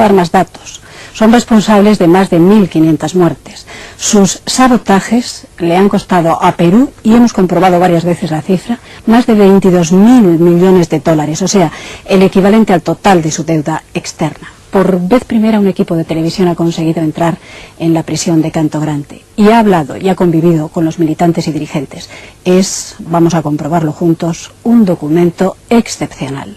a dar más datos. Son responsables de más de 1.500 muertes. Sus sabotajes le han costado a Perú, y hemos comprobado varias veces la cifra, más de 22.000 millones de dólares, o sea, el equivalente al total de su deuda externa. Por vez primera un equipo de televisión ha conseguido entrar en la prisión de Canto Grande y ha hablado y ha convivido con los militantes y dirigentes. Es, vamos a comprobarlo juntos, un documento excepcional.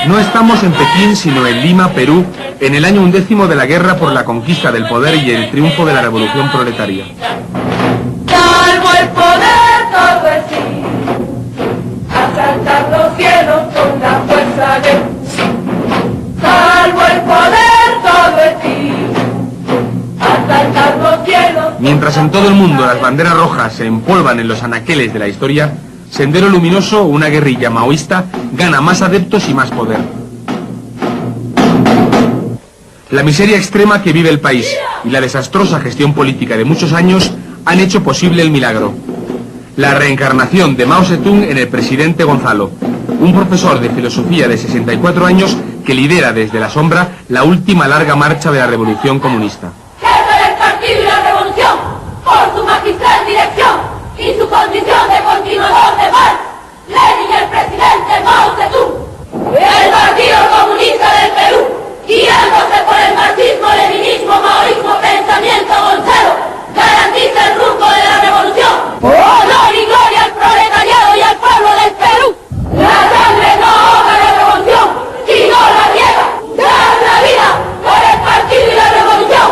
No estamos en Pekín, sino en Lima, Perú, en el año 11º de la guerra por la conquista del poder y el triunfo de la revolución proletaria. Salvo el poder, todo es sí. Asaltar los cielos con la fuerza de sí. Salvo el poder, todo es sí. Asaltar los cielos. Mientras en todo el mundo las banderas rojas se empolvan en los anaqueles de la historia, Sendero Luminoso, una guerrilla maoísta, gana más adeptos y más poder. La miseria extrema que vive el país y la desastrosa gestión política de muchos años han hecho posible el milagro. La reencarnación de Mao Zedong en el presidente Gonzalo, un profesor de filosofía de 64 años que lidera desde la sombra la última larga marcha de la revolución comunista. Jefe del partido y la revolución, por su magistral dirección y su condición de continuador de Marx, Lenin, el presidente Mao Zedong, el Partido Comunista del Perú, guiándose por el marxismo, leninismo, maoísmo, pensamiento Gonzalo, garantiza el rumbo de la revolución. Honor y gloria al proletariado y al pueblo del Perú. La sangre no ahoga la revolución, sino la riega. Dar la vida por el partido y la revolución.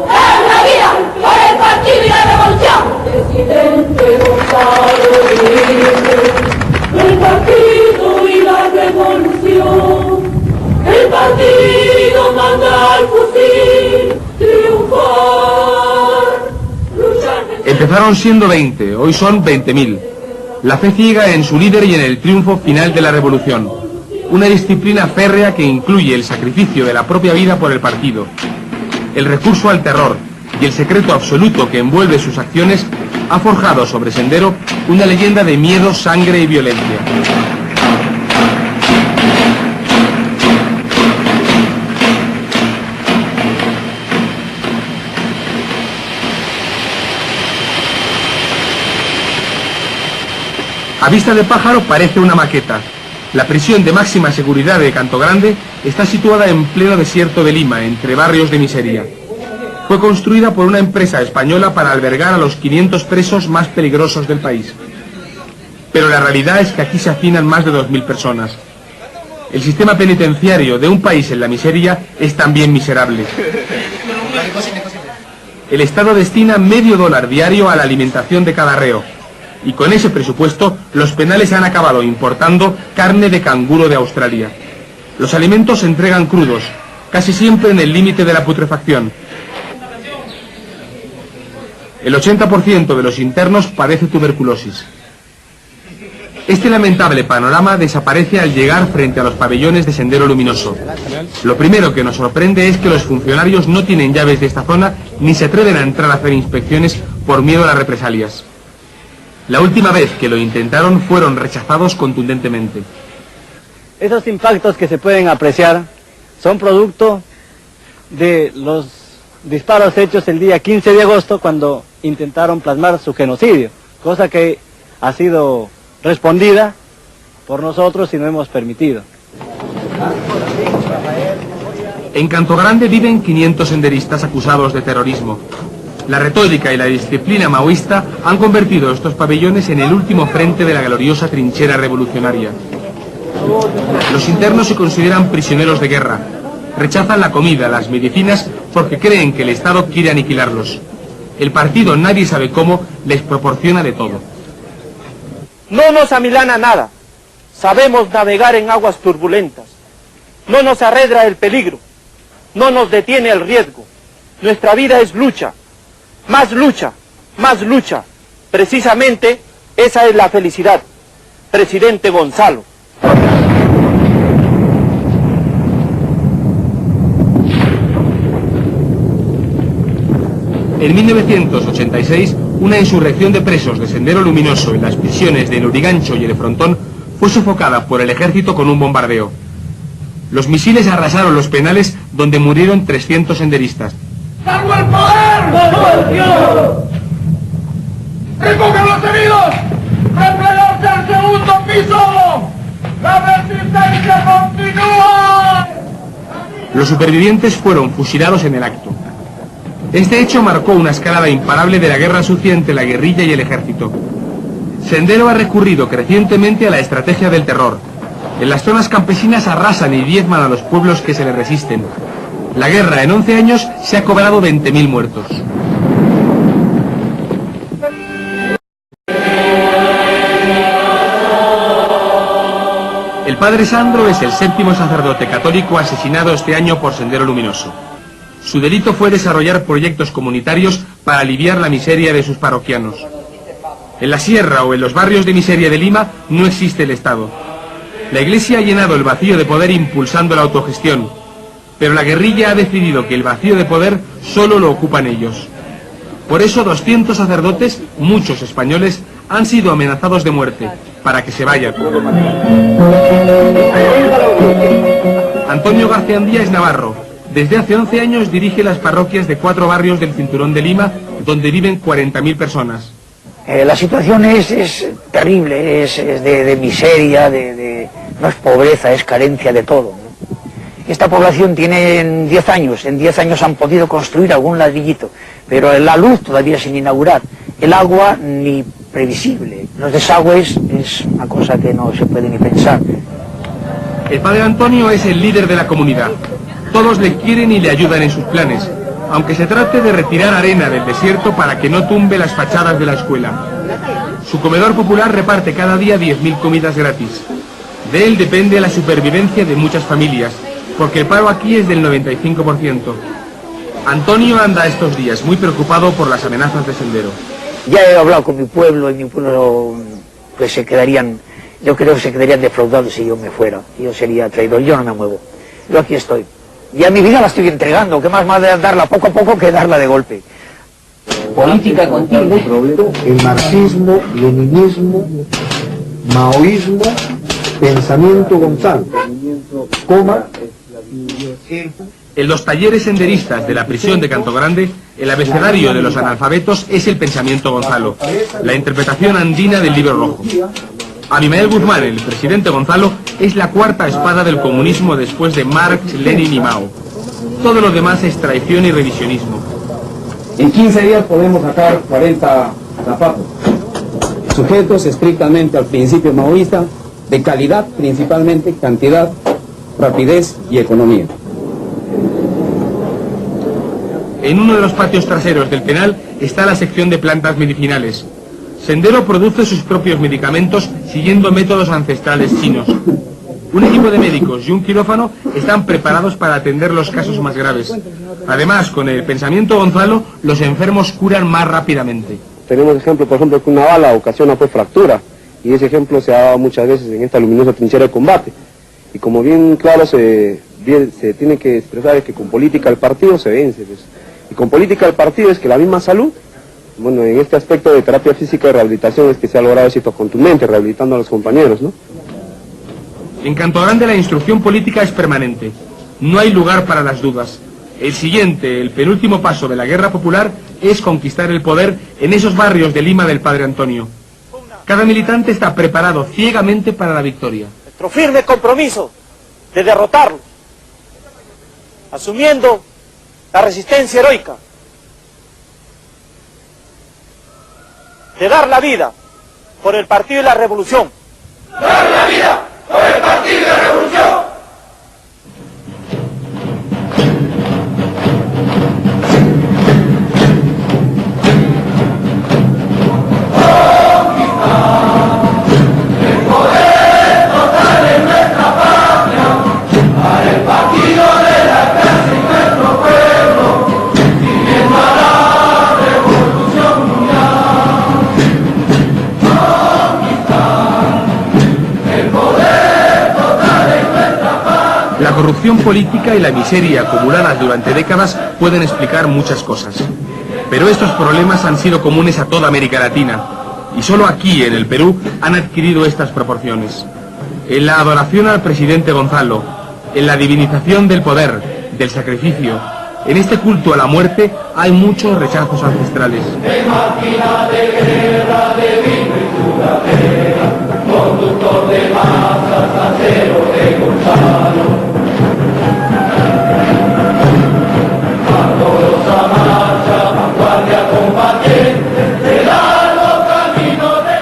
Dar la vida por el partido y la revolución. Presidente Gonzalo dice, el partido y la revolución. El partido manda al fusil, triunfar, luchar. Empezaron siendo 20, hoy son 20.000. La fe ciega en su líder y en el triunfo final de la revolución. Una disciplina férrea que incluye el sacrificio de la propia vida por el partido, el recurso al terror y el secreto absoluto que envuelve sus acciones ha forjado sobre Sendero una leyenda de miedo, sangre y violencia. A vista de pájaro parece una maqueta. La prisión de máxima seguridad de Canto Grande está situada en pleno desierto de Lima, entre barrios de miseria. Fue construida por una empresa española para albergar a los 500 presos más peligrosos del país. Pero la realidad es que aquí se hacinan más de 2.000 personas. El sistema penitenciario de un país en la miseria es también miserable. El Estado destina $0,5 diario a la alimentación de cada reo. Y con ese presupuesto, los penales han acabado importando carne de canguro de Australia. Los alimentos se entregan crudos, casi siempre en el límite de la putrefacción. El 80% de los internos padece tuberculosis. Este lamentable panorama desaparece al llegar frente a los pabellones de Sendero Luminoso. Lo primero que nos sorprende es que los funcionarios no tienen llaves de esta zona ni se atreven a entrar a hacer inspecciones por miedo a las represalias. La última vez que lo intentaron fueron rechazados contundentemente. Esos impactos que se pueden apreciar son producto de los disparos hechos el día 15 de agosto cuando intentaron plasmar su genocidio, cosa que ha sido respondida por nosotros y no hemos permitido. En Canto Grande viven 500 senderistas acusados de terrorismo. La retórica y la disciplina maoísta han convertido estos pabellones en el último frente de la gloriosa trinchera revolucionaria. Los internos se consideran prisioneros de guerra. Rechazan la comida, las medicinas, porque creen que el Estado quiere aniquilarlos. El partido, nadie sabe cómo, les proporciona de todo. No nos amilana nada. Sabemos navegar en aguas turbulentas. No nos arredra el peligro. No nos detiene el riesgo. Nuestra vida es lucha. Más lucha. Más lucha. Precisamente esa es la felicidad. Presidente Gonzalo. En 1986, una insurrección de presos de Sendero Luminoso en las prisiones de Lurigancho y El Frontón fue sofocada por el ejército con un bombardeo. Los misiles arrasaron los penales donde murieron 300 senderistas. ¡Salvo el poder! ¡Revolución! ¡Recogen los heridos! ¡Replegarse al segundo piso! ¡La resistencia continúa! Los supervivientes fueron fusilados en el acto. Este hecho marcó una escalada imparable de la guerra sucia entre la guerrilla y el ejército. Sendero ha recurrido crecientemente a la estrategia del terror. En las zonas campesinas arrasan y diezman a los pueblos que se le resisten. La guerra en 11 años se ha cobrado 20.000 muertos. El padre Sandro es el 7º sacerdote católico asesinado este año por Sendero Luminoso. Su delito fue desarrollar proyectos comunitarios para aliviar la miseria de sus parroquianos. En la sierra o en los barrios de miseria de Lima no existe el Estado. La Iglesia ha llenado el vacío de poder impulsando la autogestión, pero la guerrilla ha decidido que el vacío de poder solo lo ocupan ellos. Por eso 200 sacerdotes, muchos españoles, han sido amenazados de muerte, para que se vayan. Antonio Garciandía es navarro. Desde hace 11 años dirige las parroquias de 4 barrios del Cinturón de Lima, donde viven 40.000 personas. La situación es terrible, es de miseria, no es pobreza, es carencia de todo, ¿no? Esta población tiene en 10 años han podido construir algún ladrillito, pero la luz todavía sin inaugurar, el agua ni previsible, los desagües es una cosa que no se puede ni pensar. El padre Antonio es el líder de la comunidad. Todos le quieren y le ayudan en sus planes, aunque se trate de retirar arena del desierto para que no tumbe las fachadas de la escuela. Su comedor popular reparte cada día 10.000 comidas gratis. De él depende la supervivencia de muchas familias, porque el paro aquí es del 95%. Antonio anda estos días muy preocupado por las amenazas de Sendero. Ya he hablado con mi pueblo y mi pueblo pues yo creo que se quedarían defraudados si yo me fuera. Yo sería traidor, yo no me muevo. Yo aquí estoy. Ya mi vida la estoy entregando, que más de darla poco a poco que darla de golpe. Política continua, el marxismo, leninismo, maoísmo, pensamiento Gonzalo, coma. En los talleres senderistas de la prisión de Canto Grande, el abecedario de los analfabetos es el pensamiento Gonzalo, la interpretación andina del Libro Rojo. Abimael Guzmán, el presidente Gonzalo, es la cuarta espada del comunismo después de Marx, Lenin y Mao. Todo lo demás es traición y revisionismo. En 15 días podemos sacar 40 zapatos, sujetos estrictamente al principio maoísta, de calidad principalmente, cantidad, rapidez y economía. En uno de los patios traseros del penal está la sección de plantas medicinales. Sendero produce sus propios medicamentos siguiendo métodos ancestrales chinos. Un equipo de médicos y un quirófano están preparados para atender los casos más graves. Además, con el pensamiento Gonzalo, los enfermos curan más rápidamente. Tenemos ejemplo, por ejemplo, que una bala ocasiona pues fractura, y ese ejemplo se ha dado muchas veces en esta luminosa trinchera de combate. Y como bien claro se tiene que expresar es que con política el partido se vence, pues. Y con política el partido es que la misma salud, bueno, en este aspecto de terapia física y rehabilitación es que se ha logrado éxito contundente, rehabilitando a los compañeros, ¿no? En Canto Grande la instrucción política es permanente. No hay lugar para las dudas. El siguiente, el penúltimo paso de la guerra popular es conquistar el poder en esos barrios de Lima del Padre Antonio. Cada militante está preparado ciegamente para la victoria. Nuestro firme compromiso de derrotarlos, asumiendo la resistencia heroica, de dar la vida por el partido y la revolución. ¡Dar la vida por el partido! La corrupción política y la miseria acumuladas durante décadas pueden explicar muchas cosas. Pero estos problemas han sido comunes a toda América Latina, y solo aquí, en el Perú, han adquirido estas proporciones. En la adoración al presidente Gonzalo, en la divinización del poder, del sacrificio, en este culto a la muerte hay muchos rechazos ancestrales.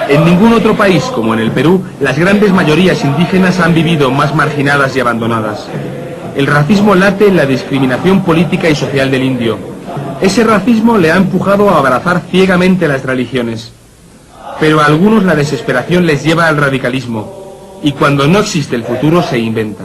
En ningún otro país, como en el Perú, las grandes mayorías indígenas han vivido más marginadas y abandonadas. El racismo late en la discriminación política y social del indio. Ese racismo le ha empujado a abrazar ciegamente las religiones. Pero a algunos la desesperación les lleva al radicalismo, y cuando no existe el futuro se inventa.